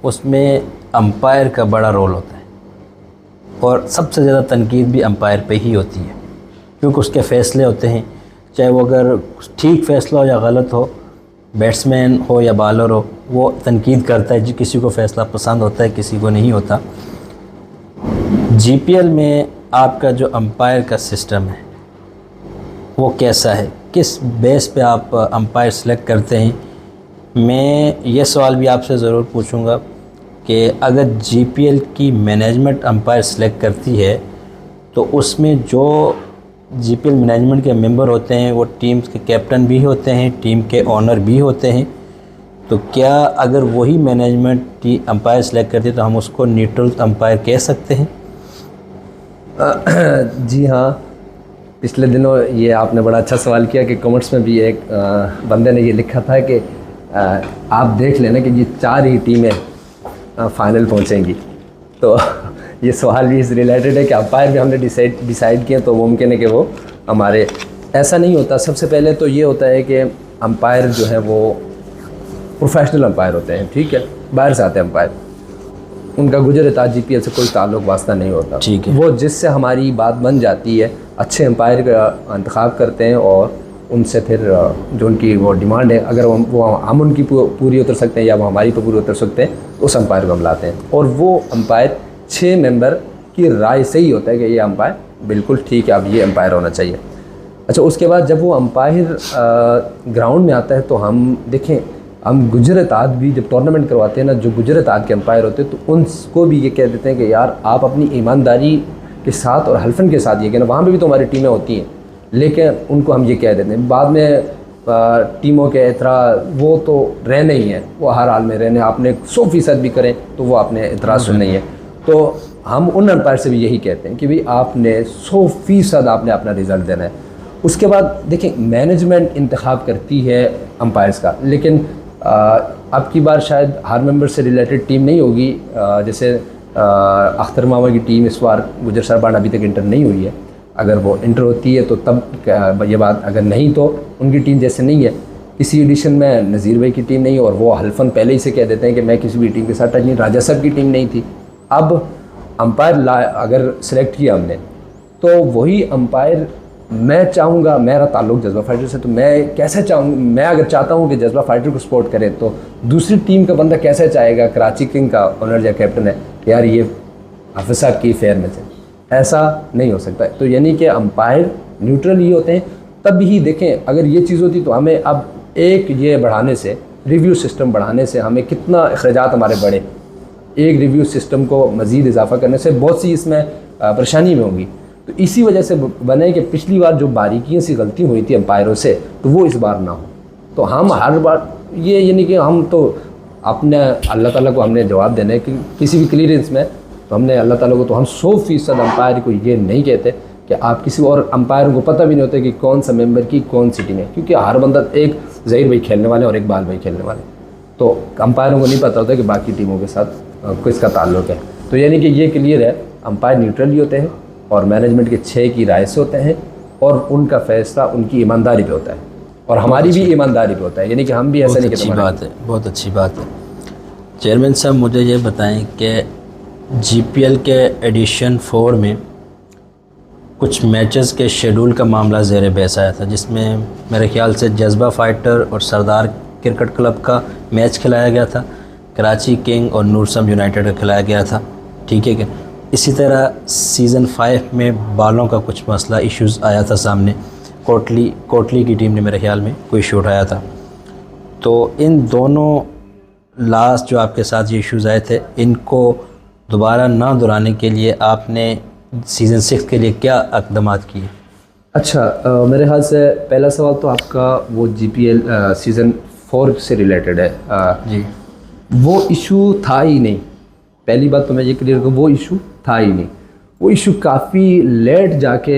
उसमें अंपायर का बड़ा रोल होता है, और सबसे ज़्यादा तनकीद भी अंपायर पे ही होती है, क्योंकि उसके फ़ैसले होते हैं, चाहे वो अगर ठीक फ़ैसला हो या गलत हो, बैट्समैन हो या बॉलर हो, वो तनकीद करता है। किसी को फ़ैसला पसंद होता है, किसी को नहीं होता। GPL में आपका जो अंपायर का सिस्टम है वो कैसा है? किस बेस पे आप अंपायर सेलेक्ट करते हैं? मैं ये सवाल भी आपसे ज़रूर पूछूंगा कि अगर GPL की मैनेजमेंट अंपायर सेलेक्ट करती है तो उसमें जो GPL मैनेजमेंट के मेंबर होते हैं वो टीम के कैप्टन भी होते हैं, टीम के ओनर भी होते हैं, तो क्या अगर वही मैनेजमेंट अंपायर सेलेक्ट करती है तो हम उसको न्यूट्रल अंपायर कह सकते हैं? जी हाँ, पिछले दिनों ये आपने बड़ा अच्छा सवाल किया कि कमेंट्स में भी एक बंदे ने ये लिखा था कि आप देख लेना कि ये 4 ही टीमें फाइनल पहुंचेंगी। तो ये सवाल भी इस रिलेटेड है कि अंपायर भी हमने डिसाइड किए तो मुमकिन है कि वो हमारे, ऐसा नहीं होता। सबसे पहले तो ये होता है कि अंपायर जो है वो प्रोफेशनल अंपायर होते हैं, ठीक है, बाहर से आते हैं अंपायर, उनका गुजरता जीपीएल से कोई ताल्लुक वास्ता नहीं होता, ठीक है। वो जिससे हमारी बात बन जाती है, अच्छे अंपायर का इंतखाब करते हैं और उनसे फिर जो उनकी वो डिमांड है, अगर हम उनकी पूरी उतर सकते हैं या वो हमारी पर पूरी उतर सकते हैं, तो उस अंपायर को हम लाते हैं। और वो अंपायर 6 मेंबर की राय से ही होता है कि ये अंपायर बिल्कुल ठीक है, अब ये अंपायर होना चाहिए। अच्छा, उसके बाद जब वो अंपायर ग्राउंड में आता है तो हम देखें, हम गुजरात भी जब टूर्नामेंट करवाते हैं ना, जो गुजरात के अंपायर होते हैं तो उनको भी ये कह देते हैं कि यार आप अपनी ईमानदारी के साथ और हल्फन के साथ ये कहना, वहाँ पे भी तो हमारी टीमें होती हैं, लेकिन उनको हम ये कह देते हैं। बाद में टीमों के एतराज़ वो तो रहने ही हैं, वो हर हाल में रहने, आपने 100% भी करें तो वो आपने एतराज़ सुनना ही है। तो हम उन अंपायर से भी यही कहते हैं कि भाई आपने 100% आपने अपना रिज़ल्ट देना है। उसके बाद देखें, मैनेजमेंट इंतखाब करती है अंपायर्स का, लेकिन अब की बार शायद हर मेंबर से रिलेटेड टीम नहीं होगी। जैसे अख्तर मामा की टीम इस बार गुजर सरबान अभी तक इंटर नहीं हुई है, अगर वो इंटर होती है तो तब ये बात, अगर नहीं तो उनकी टीम जैसे नहीं है। इसी एडिशन में नज़ीर भाई की टीम नहीं है और वो हल्फन पहले ही से कह देते हैं कि मैं किसी भी टीम के साथ टच नहीं, राजा साहब की टीम नहीं थी। अब अंपायर अगर सेलेक्ट किया हमने तो वही अंपायर मैं चाहूँगा, मेरा ताल्लुक़ जज्बा फाइटर से, तो मैं कैसे चाहूँ, मैं अगर चाहता हूँ कि जज्बा फाइटर को सपोर्ट करे तो दूसरी टीम का बंदा कैसे चाहेगा, कराची किंग का ओनर या कैप्टन है, यार ये हाफिज़ साहब की फेयर में से, ऐसा नहीं हो सकता। तो यानी कि अंपायर न्यूट्रल ही होते हैं। तब ही देखें, अगर ये चीज़ होती तो हमें अब एक ये बढ़ाने से, रिव्यू सिस्टम बढ़ाने से हमें कितना अखराजात हमारे बढ़े, एक रिव्यू सिस्टम को मज़ीद इजाफा करने से बहुत सी इसमें परेशानी में होगी। तो इसी वजह से बने कि पिछली बार जो बारीकियों से गलती हुई थी अंपायरों से, तो वो इस बार ना हो। तो हम हर बार ये यानी कि हम तो अपने अल्लाह ताला को हमने जवाब देना है कि किसी भी क्लियरेंस में, तो हमने अल्लाह ताला को, तो हम 100% अंपायर को ये नहीं कहते कि आप किसी और अंपायरों को पता भी नहीं होता कि कौन सा मेंबर की कौन सी टीम है, क्योंकि हर बंदा, एक ज़हीर भाई खेलने वाले और एक बाल भाई खेलने वाले, तो अंपायरों को नहीं पता होता कि बाकी टीमों के साथ किसका ताल्लुक़ है। तो यानी कि ये क्लियर है, अंपायर न्यूट्रल ही होते हैं और मैनेजमेंट के 6 की राय से होते हैं और उनका फ़ैसला उनकी ईमानदारी पे होता है और हमारी भी ईमानदारी पे होता है, यानी कि हम भी ऐसा नहीं कहते। बात है, बहुत अच्छी बात है। चेयरमैन साहब, मुझे ये बताएं कि जीपीएल के एडिशन 4 में कुछ मैचेस के शेड्यूल का मामला ज़ेर बहस आया था, जिसमें मेरे ख्याल से जज्बा फाइटर और सरदार क्रिकेट क्लब का मैच खिलाया गया था, कराची किंग और नूरसम यूनाइटेड का खिलाया गया था, ठीक है क्या। इसी तरह सीज़न 5 में बालों का कुछ मसला इश्यूज़ आया था सामने, कोटली की टीम ने मेरे ख्याल में कोई इशू उठाया था। तो इन दोनों लास्ट जो आपके साथ ये इश्यूज़ आए थे, इनको दोबारा ना दोहराने के लिए आपने सीज़न 6 के लिए क्या इक़दाम किए? अच्छा, मेरे ख्याल से पहला सवाल तो आपका वो जीपीएल सीज़न 4 से रिलेटेड है। जी, वो इशू था ही नहीं। पहली बात तो मैं ये क्लियर करूँ, वो इशू था ही नहीं। वो इशू काफ़ी लेट जाके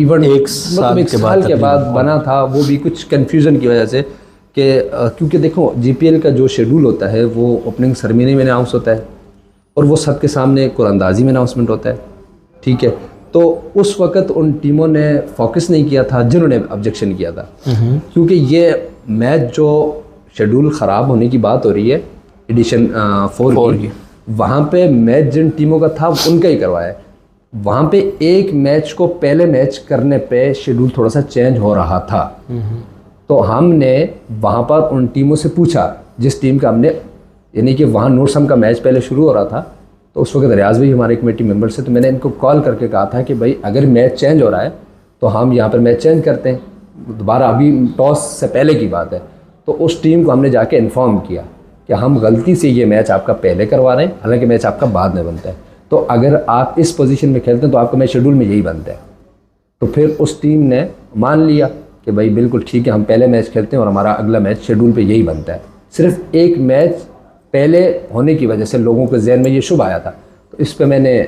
इवन एक साल के बाद बना था, वो भी कुछ कन्फ्यूज़न की वजह से कि क्योंकि देखो जीपीएल का जो शेड्यूल होता है वो ओपनिंग सेरेमनी में अनाउंस होता है और वो सबके सामने कुरानंदाजी में अनाउंसमेंट होता है, ठीक है। तो उस वक़्त उन टीमों ने फोकस नहीं किया था जिन्होंने ऑब्जेक्शन किया था, क्योंकि ये मैच जो शेड्यूल ख़राब होने की बात हो रही है एडिशन 4 की, वहाँ पे मैच जिन टीमों का था उनका ही करवाया है। वहाँ पे एक मैच को पहले मैच करने पे शेड्यूल थोड़ा सा चेंज हो रहा था, तो हमने वहाँ पर उन टीमों से पूछा, जिस टीम का हमने, यानी कि वहाँ नूरसम का मैच पहले शुरू हो रहा था, तो उस वक्त रियाज भाई हमारे कमेटी मेंबर से, तो मैंने इनको कॉल करके कहा था कि भाई अगर मैच चेंज हो रहा है तो हम यहाँ पर मैच चेंज करते हैं दोबारा, अभी टॉस से पहले की बात है। तो उस टीम को हमने जाके इन्फॉर्म किया कि हम गलती से ये मैच आपका पहले करवा रहे हैं, हालांकि मैच आपका बाद में बनता है, तो अगर आप इस पोजीशन में खेलते हैं तो आपका मैच शेड्यूल में यही बनता है। तो फिर उस टीम ने मान लिया कि भाई बिल्कुल ठीक है, हम पहले मैच खेलते हैं और हमारा अगला मैच शेड्यूल पे यही बनता है। सिर्फ एक मैच पहले होने की वजह से लोगों के जहन में ये शुभ आया था, तो इस पर मैंने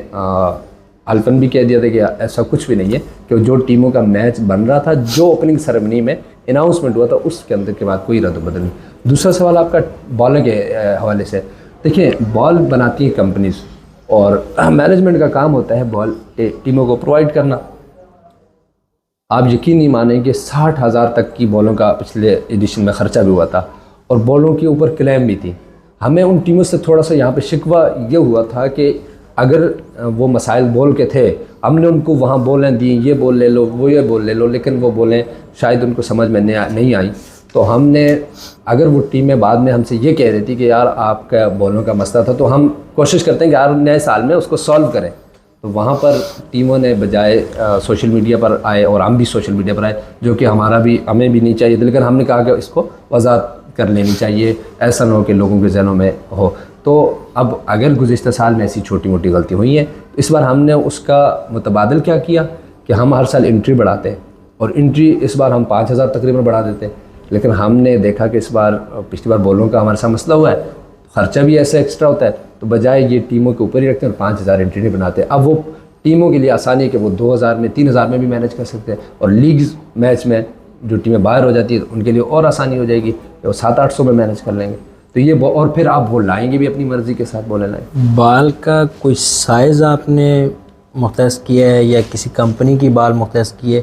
अल्फन भी कह दिया था कि ऐसा कुछ भी नहीं है, कि जो टीमों का मैच बन रहा था, जो ओपनिंग सेरेमनी में अनाउंसमेंट हुआ था, उसके अंदर के बाद कोई रद्द बदल नहीं। दूसरा सवाल आपका बॉलर के हवाले से, देखिए, बॉल बनाती हैं कंपनीज और मैनेजमेंट का काम होता है बॉल टीमों को प्रोवाइड करना। आप यकीन नहीं मानेंगे 60,000 तक की बॉलों का पिछले एडिशन में ख़र्चा भी हुआ था और बॉलों के ऊपर क्लेम भी थी। हमें उन टीमों से थोड़ा सा यहाँ पे शिकवा ये हुआ था कि अगर वो मसाइल बॉल के थे, हमने उनको वहाँ बोलें दी, ये बोल ले लो, वो ये बोल ले लो, लेकिन वो बोलें शायद उनको समझ में नहीं आई। तो हमने, अगर वो टीमें बाद में हमसे ये कह रही थी कि यार आपका बॉलों का मसला था, तो हम कोशिश करते हैं कि यार नए साल में उसको सॉल्व करें। तो वहाँ पर टीमों ने बजाय सोशल मीडिया पर आए और हम भी सोशल मीडिया पर आए, जो कि हमें भी नहीं चाहिए, लेकिन हमने कहा कि इसको वजाहत कर लेनी चाहिए, ऐसा ना हो कि लोगों के जहनों में हो। तो अब अगर गुज़िश्ता साल में ऐसी छोटी मोटी गलती हुई हैं, इस बार हमने उसका मुतबादल क्या किया कि हम हर साल एंट्री बढ़ाते हैं और एंट्री इस बार हम 5,000 तकरीबन बढ़ा देते हैं। लेकिन हमने देखा कि इस बार, पिछली बार बॉलों का हमारे साथ मसला हुआ है, ख़र्चा भी ऐसा एक्स्ट्रा होता है, तो बजाय ये टीमों के ऊपर ही रखते हैं और 5,000 एंट्री नहीं बनाते। अब वो टीमों के लिए आसानी है कि वो 2,000 में 3,000 में भी मैनेज कर सकते हैं और लीग्स मैच में जो टीमें बाहर हो जाती है उनके लिए और आसानी हो जाएगी, वो 700-800 में मैनेज कर लेंगे। तो ये और फिर आप वो लाएंगे भी अपनी मर्ज़ी के साथ, बोले लाएँ। बाल का कोई साइज़ आपने मुख्तस किया है या किसी कंपनी की बाल मुख्तस की है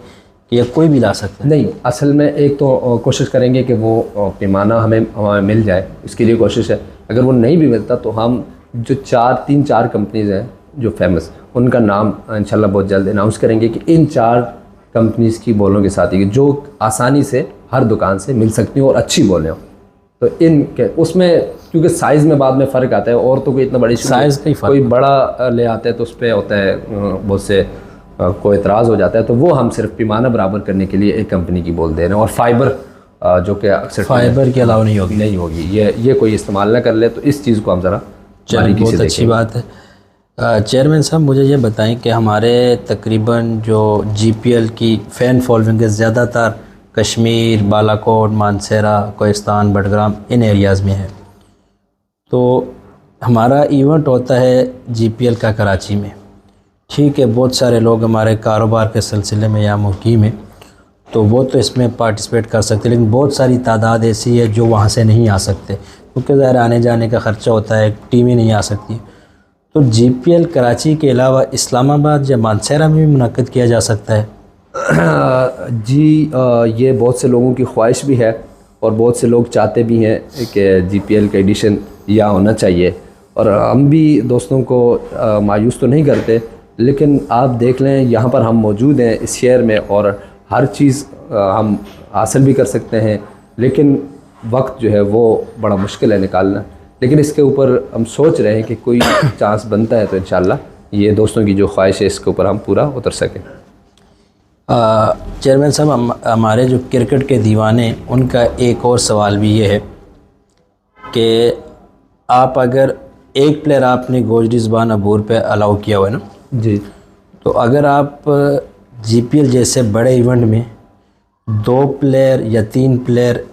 कि या कोई भी ला सकता है? नहीं, असल में एक तो कोशिश करेंगे कि वो पैमाना हमें मिल जाए, इसके लिए कोशिश है। अगर वो नहीं भी मिलता तो हम जो 3-4 कंपनीज़ हैं जो फेमस, उनका नाम इंशाल्लाह बहुत जल्द अनाउंस करेंगे कि इन 4 कंपनीज़ की बॉलों के साथ ही जो आसानी से हर दुकान से मिल सकती हो और अच्छी बॉलें हो। तो इनके उसमें क्योंकि साइज़ में बाद में फ़र्क आता है, और तो कोई इतना बड़ी साइज़ का ही फ़र्क, कोई बड़ा ले आता है तो उस पर होता है बहुत से कोई इतराज़ हो जाता है, तो वो हम सिर्फ पैमाना बराबर करने के लिए एक कंपनी की बोल दे रहे हैं। और फाइबर जो कि अक्सर फाइबर के अलावा नहीं होगी, ये कोई इस्तेमाल ना कर ले, तो इस चीज़ को हम ज़रा बारीकी से बहुत अच्छी बात है। चेयरमैन साहब, मुझे ये बताएं कि हमारे तकरीबन जो GPL की फ़ैन फॉलोइंग है ज़्यादातर कश्मीर, बालाकोट, मानसरा, कोहिस्तान, बडग्राम इन एरियाज़ में है। तो हमारा इवेंट होता है GPL का कराची में, ठीक है, बहुत सारे लोग हमारे कारोबार के सिलसिले में या मुकीम में, तो वो तो इसमें पार्टिसिपेट कर सकते, लेकिन बहुत सारी तादाद ऐसी है जो वहाँ से नहीं आ सकते, क्योंकि ज़ाहिर आने जाने का ख़र्चा होता है, टीमें नहीं आ सकती। तो GPL कराची के अलावा इस्लामाबाद या मानसरा में भी मुनक़्क़िद किया जा सकता है? जी, ये बहुत से लोगों की ख्वाहिश भी है और बहुत से लोग चाहते भी हैं कि GPL का एडिशन यहाँ होना चाहिए, और हम भी दोस्तों को मायूस तो नहीं करते, लेकिन आप देख लें यहाँ पर हम मौजूद हैं इस शहर में और हर चीज़ हम हासिल भी कर सकते हैं, लेकिन वक्त जो है वो बड़ा मुश्किल है निकालना। लेकिन इसके ऊपर हम सोच रहे हैं कि कोई चांस बनता है तो इंशाल्लाह ये दोस्तों की जो ख्वाहिश है इसके ऊपर हम पूरा उतर सकें। चेयरमैन साहब, हमारे जो क्रिकेट के दीवाने, उनका एक और सवाल भी ये है कि आप अगर एक प्लेयर आपने गोजरी ज़बान अबूर पे अलाउ किया हुआ है ना जी, तो अगर आप GPL जैसे बड़े इवेंट में 2 प्लेयर या 3 प्लेयर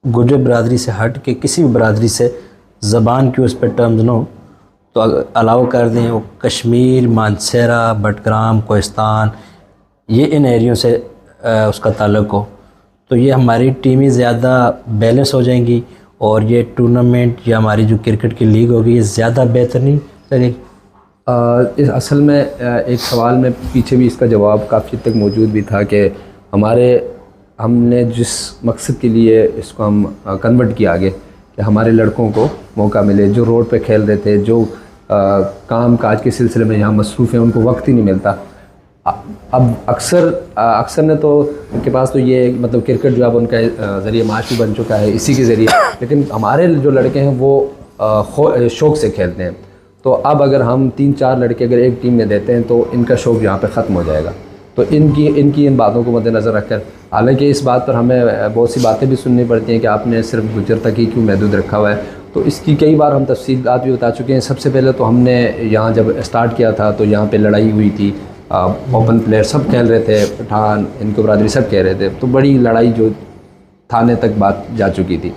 गुजर बरादरी से हट के किसी भी बरादरी से ज़बान की उस पर टर्म्स न हो तो अलाउ कर दें, वो कश्मीर, मानसरा, बडग्राम, कोहिस्तान, ये इन एरियों से उसका ताल्लुक़ हो, तो ये हमारी टीमें ज़्यादा बैलेंस हो जाएंगी और ये टूर्नामेंट या हमारी जो क्रिकेट की लीग होगी ये ज़्यादा बेहतर नहीं लगेगी। इस असल में एक सवाल में पीछे भी इसका जवाब काफ़ी तक मौजूद भी था कि हमने जिस मकसद के लिए इसको हम कन्वर्ट किया आगे कि हमारे लड़कों को मौका मिले, जो रोड पे खेल रहे थे, जो काम काज के सिलसिले में यहाँ मसरूफ़ हैं, उनको वक्त ही नहीं मिलता। अब अक्सर ने तो उनके पास तो ये मतलब क्रिकेट जो अब उनका ज़रिए माश भी बन चुका है इसी के ज़रिए, लेकिन हमारे जो लड़के हैं वो शौक़ से खेलते हैं। तो अब अगर हम 3-4 लड़के अगर एक टीम में देते हैं तो इनका शौक़ यहाँ पे ख़त्म हो जाएगा। तो इन बातों को मद्देनज़र रखकर, हालांकि इस बात पर हमें बहुत सी बातें भी सुननी पड़ती हैं कि आपने सिर्फ गुजर तक ही क्यों महदूद रखा हुआ है, तो इसकी कई बार हम तफसीलात भी बता चुके हैं। सबसे पहले तो हमने यहाँ जब स्टार्ट किया था तो यहाँ पे लड़ाई हुई थी, ओपन प्लेयर सब खेल रहे थे, पठान, इनको बरादरी सब कह रहे थे, तो बड़ी लड़ाई जो थाने तक बात जा चुकी थी।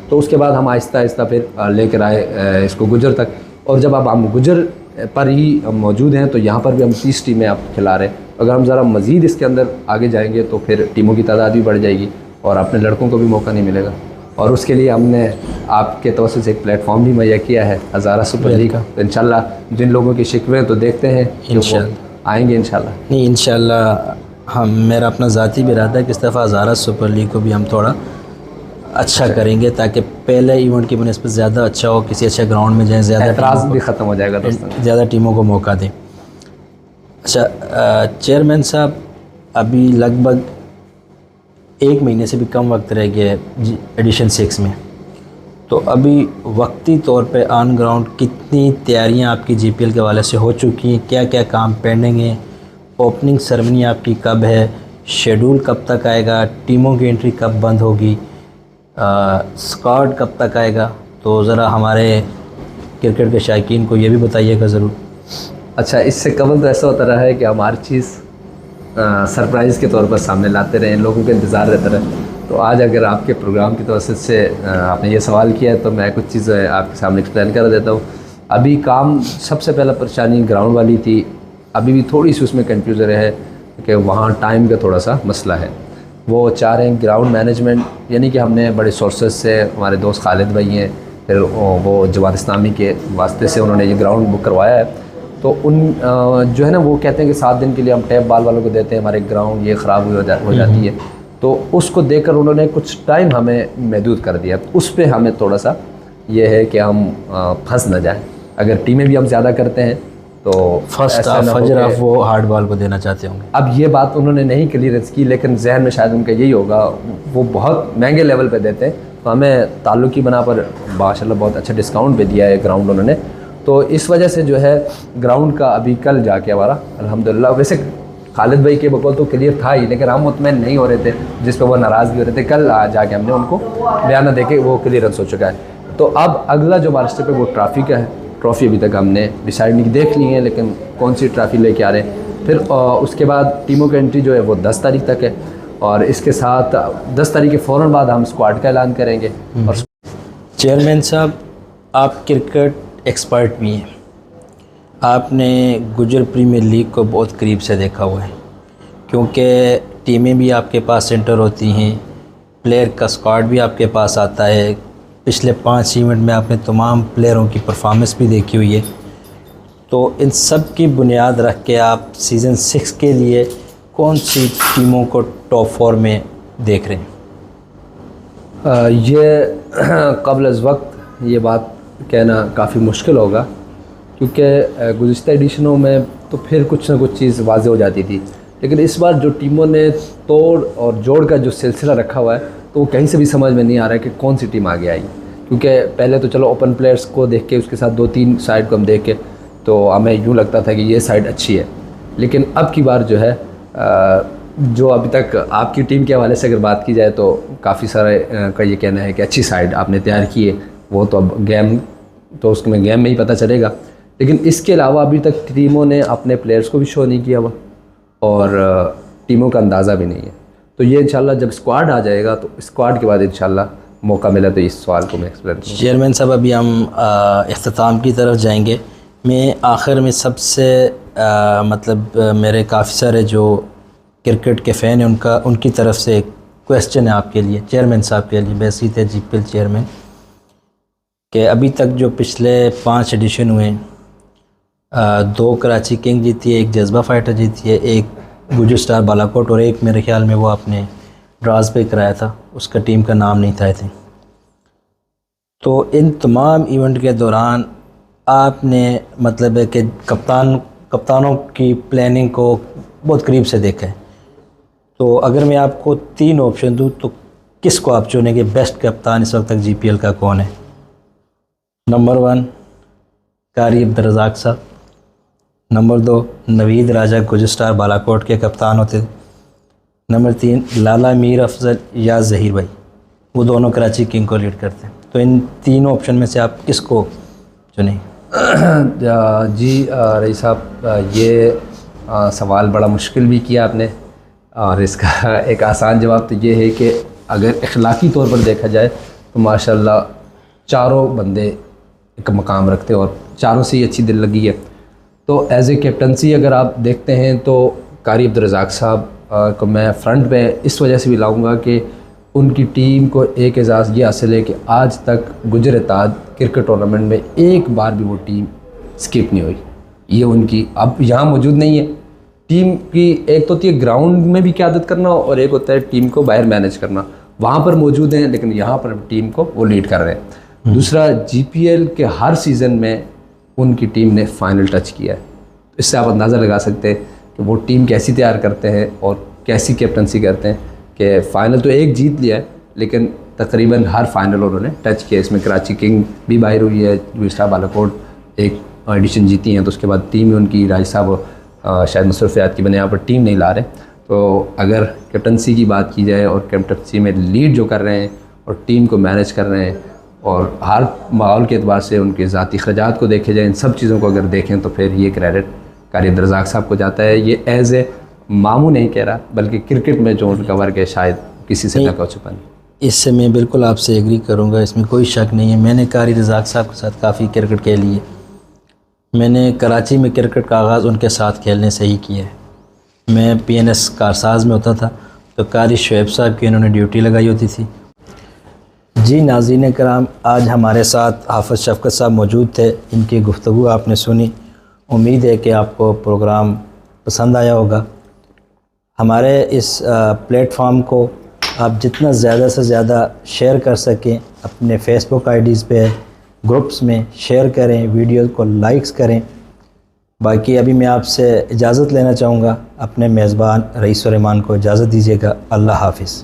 तो उसके बाद हम आहिस्ता आहिस्ता फिर लेकर आए इसको गुजर तक, और जब अब हम गुजर पर ही मौजूद हैं तो यहाँ पर भी हम 30 टीमें आप खिला रहे हैं। अगर हम ज़रा मज़ीद इसके अंदर आगे जाएंगे तो फिर टीमों की तादाद भी बढ़ जाएगी और अपने लड़कों को भी मौका नहीं मिलेगा। और उसके लिए हमने आपके तवज्जो से एक प्लेटफॉर्म भी मुहैया किया है, हज़ारा सुपर लीग। तो इंशाल्लाह जिन लोगों के शिकवे तो देखते हैं कि वो आएंगे इंशाल्लाह। नहीं, इंशाल्लाह हम, मेरा अपना ज़ाती भी इरादा है कि इस दफ़ा हज़ारा सुपर लीग को भी हम थोड़ा अच्छा करेंगे, ताकि पहले इवेंट की बनस्बत ज़्यादा अच्छा हो, किसी अच्छे ग्राउंड में जाएँ, एतराज़ भी ख़त्म हो जाएगा दोस्तों, ज़्यादा टीमों को मौका दें। अच्छा चेयरमैन साहब, अभी लगभग 1 महीने से भी कम वक्त रह गया है एडिशन 6 में, तो अभी वक्ती तौर पे ऑन ग्राउंड कितनी तैयारियां आपकी जीपीएल के हवाले से हो चुकी हैं, क्या क्या काम पेंडिंग है, ओपनिंग सेरेमनी आपकी कब है, शेड्यूल कब तक आएगा, टीमों की एंट्री कब बंद होगी, स्क्वाड कब तक आएगा, तो ज़रा हमारे क्रिकेट के शायकीन को ये भी बताइएगा ज़रूर। अच्छा, इससे कबल तो ऐसा होता रहा है कि हम हर चीज़ सरप्राइज़ के तौर पर सामने लाते रहे, लोगों का इंतज़ार रहता रहे। तो आज अगर आपके प्रोग्राम की तवज्जो से आपने ये सवाल किया है तो मैं कुछ चीज़ें आपके सामने एक्सप्लेन कर देता हूँ। अभी काम, सबसे पहला परेशानी ग्राउंड वाली थी, अभी भी थोड़ी सी उसमें कन्फ्यूज़न है कि वहाँ टाइम का थोड़ा सा मसला है। वो चाह रहे हैं ग्राउंड मैनेजमेंट, यानी कि हमने बड़े सोर्सेज से, हमारे दोस्त खालिद भाई हैं, फिर वो जमात इस्लामी के वास्ते से उन्होंने ये ग्राउंड बुक करवाया है। तो उन जो है ना, वो कहते हैं कि 7 दिन के लिए हम टैप बाल वालों को देते हैं, हमारे ग्राउंड ये ख़राब हो जाती है, तो उसको देखकर उन्होंने कुछ टाइम हमें महदूद कर दिया। उस पर हमें थोड़ा सा ये है कि हम फंस ना जाए। अगर टीमें भी हम ज़्यादा करते हैं तो फर्स्ट फजर आप वो हार्ड बॉल को देना चाहते होंगे। अब ये बात उन्होंने नहीं क्लियरेंस की, लेकिन जहन में शायद उनका यही होगा, वो बहुत महंगे लेवल पे देते हैं, तो हमें ताल्लुकी बना पर माशाल्लाह बहुत अच्छा डिस्काउंट पे दिया है ग्राउंड उन्होंने। तो इस वजह से जो है ग्राउंड का अभी कल जाके हमारा अल्हम्दुलिल्लाह, वैसे खालिद भाई के बकौल तो क्लियर था ही, लेकिन हम मुतमईन नहीं हो रहे थे, जिस पर वो नाराज़ भी हो रहे थे। कल जाके हमने उनको बयाना देके वो क्लियरेंस हो चुका है। तो अब अगला जो हमारे स्टेप है वो ट्रॉफ़ी का है। ट्रॉफ़ी अभी तक हमने डिसाइड नहीं देख ली है, लेकिन कौन सी ट्रॉफ़ी लेके आ रहे हैं। फिर उसके बाद टीमों की एंट्री जो है वो 10 तारीख तक है, और इसके साथ 10 तारीख के फ़ौरन बाद हम स्क्वाड का ऐलान करेंगे। और चेयरमैन साहब, आप क्रिकेट एक्सपर्ट भी हैं, आपने गुजर प्रीमियर लीग को बहुत करीब से देखा हुआ है, क्योंकि टीमें भी आपके पास सेंटर होती हैं, प्लेयर का स्क्वाड भी आपके पास आता है। पिछले 5 इवेंट में आपने तमाम प्लेयरों की परफॉर्मेंस भी देखी हुई है, तो इन सब की बुनियाद रख के आप सीज़न 6 के लिए कौन सी टीमों को टॉप 4 में देख रहे हैं? ये क़ब्ल अज़ वक्त ये बात कहना काफ़ी मुश्किल होगा, क्योंकि गुज़िश्ता एडिशनों में तो फिर कुछ ना कुछ चीज़ वाज़ेह हो जाती थी, लेकिन इस बार जो टीमों ने तोड़ और जोड़ का जो सिलसिला रखा हुआ है, तो वो कहीं से भी समझ में नहीं आ रहा है कि कौन सी टीम आगे आई। क्योंकि पहले तो चलो ओपन प्लेयर्स को देख के, उसके साथ 2-3 साइड को हम देख के, तो हमें यूँ लगता था कि ये साइड अच्छी है, लेकिन अब की बार जो है जो अभी तक आपकी टीम के हवाले से अगर बात की जाए तो काफ़ी सारे का ये कहना है कि अच्छी साइड आपने तैयार की है। वो तो अब गेम, तो उसमें गेम में ही पता चलेगा, लेकिन इसके अलावा अभी तक टीमों ने अपने प्लेयर्स को भी शो नहीं किया हुआ और टीमों का अंदाज़ा भी नहीं है। तो ये इंशाल्लाह जब स्क्वाड आ जाएगा तो स्क्वाड के बाद इंशाल्लाह मौका मिला तो इस सवाल को मैं एक्सप्लेन करूँगा। चेयरमैन साहब, अभी हम इख्तिताम की तरफ जाएंगे। मैं आखिर में सबसे मतलब मेरे काफ़ी सारे जो क्रिकेट के फ़ैन हैं उनकी तरफ से एक क्वेश्चन है आपके लिए, चेयरमैन साहब के लिए, बेसिक है जीपीएल चेयरमैन, कि अभी तक जो पिछले 5 एडिशन हुए, 2 कराची किंग जीती है, 1 जज्बा फाइटर जीती है, 1 गुजर स्टार बालाकोट, और 1 मेरे ख्याल में वो आपने ड्राज पे कराया था, उसका टीम का नाम नहीं था आई थिंक। तो इन तमाम इवेंट के दौरान आपने मतलब है कि कप्तानों की प्लानिंग को बहुत करीब से देखा है, तो अगर मैं आपको 3 ऑप्शन दूं तो किसको आप चुनेंगे बेस्ट कप्तान इस वक्त तक जीपीएल का कौन है? नंबर 1 कारी अब्दुर्रज़ाक साहब, नंबर 2 नवीद राजा गुजर स्टार बालाकोट के कप्तान होते थे, नंबर 3 लाला मीर अफजल या ज़हीर भाई, वो दोनों कराची किंग को लीड करते हैं। तो इन 3 ऑप्शन में से आप किसको चुनें? जी रईस साहब, ये सवाल बड़ा मुश्किल भी किया आपने, और इसका एक आसान जवाब तो ये है कि अगर अखलाकी तौर पर देखा जाए तो माशाल्लाह चारों बंदे एक मकाम रखते हैं और चारों से ही अच्छी दिल लगी है। तो एज़ ए कैप्टनसी अगर आप देखते हैं तो कारी अब्दुर्रज़ाक साहब को मैं फ्रंट पे इस वजह से भी लाऊंगा कि उनकी टीम को एक एजाज़ ये हासिल है कि आज तक गुजरात क्रिकेट टूर्नामेंट में एक बार भी वो टीम स्किप नहीं हुई। ये उनकी अब यहाँ मौजूद नहीं है। टीम की एक तो होती है ग्राउंड में भी क़यादत करना और एक होता है टीम को बाहर मैनेज करना। वहाँ पर मौजूद हैं लेकिन यहाँ पर टीम को वो लीड कर रहे हैं। दूसरा, जीपीएल के हर सीज़न में उनकी टीम ने फाइनल टच किया है। इससे आप अंदाज़ा लगा सकते हैं कि वो टीम कैसी तैयार करते हैं और कैसी कैप्टनसी करते हैं कि फ़ाइनल तो एक जीत लिया है लेकिन तकरीबन हर फाइनल उन्होंने टच किया। इसमें कराची किंग भी बाहर हुई है, गुलिस्तान बालाकोट एक एडिशन जीती हैं, तो उसके बाद टीम ही उनकी राज साहब शायद मसरूफियात की बने यहाँ पर टीम नहीं ला रहे। तो अगर कैप्टनसी की बात की जाए और कैप्टनसी में लीड जो कर रहे हैं और टीम को मैनेज कर रहे हैं और हर माहौल के अतबार से उनके ज़ाती ख़राजात को देखे जाए, इन सब चीज़ों को अगर देखें तो फिर ये क्रेडिट कारी अब्दुल रज़ाक साहब को जाता है। ये एज ए मामू नहीं कह रहा बल्कि क्रिकेट में जो उनका वर्क है शायद किसी से ना छुपा नहीं। इससे मैं बिल्कुल आपसे एग्री करूँगा, इसमें कोई शक नहीं है। मैंने कारी रज़ाक साहब के साथ काफ़ी क्रिकेट खेली है। मैंने कराची में क्रिकेट का आगाज़ उनके साथ खेलने से ही किया है। मैं पीएनएस कारसाज में होता था तो कारी शुएब साहब की इन्होंने ड्यूटी लगाई होती थी। जी नाज़रीन कराम, आज हमारे साथ हाफ़िज़ शफ़क़त साहब मौजूद थे। इनकी गुफ्तगू आपने सुनी। उम्मीद है कि आपको प्रोग्राम पसंद आया होगा। हमारे इस प्लेटफॉर्म को आप जितना ज़्यादा से ज़्यादा शेयर कर सकें, अपने फेसबुक आईडीज़ पे, ग्रुप्स में शेयर करें, वीडियो को लाइक्स करें। बाकी अभी मैं आपसे इजाज़त लेना चाहूँगा। अपने मेज़बान रईस सुलेमान को इजाज़त दीजिएगा। अल्लाह हाफ़िज़।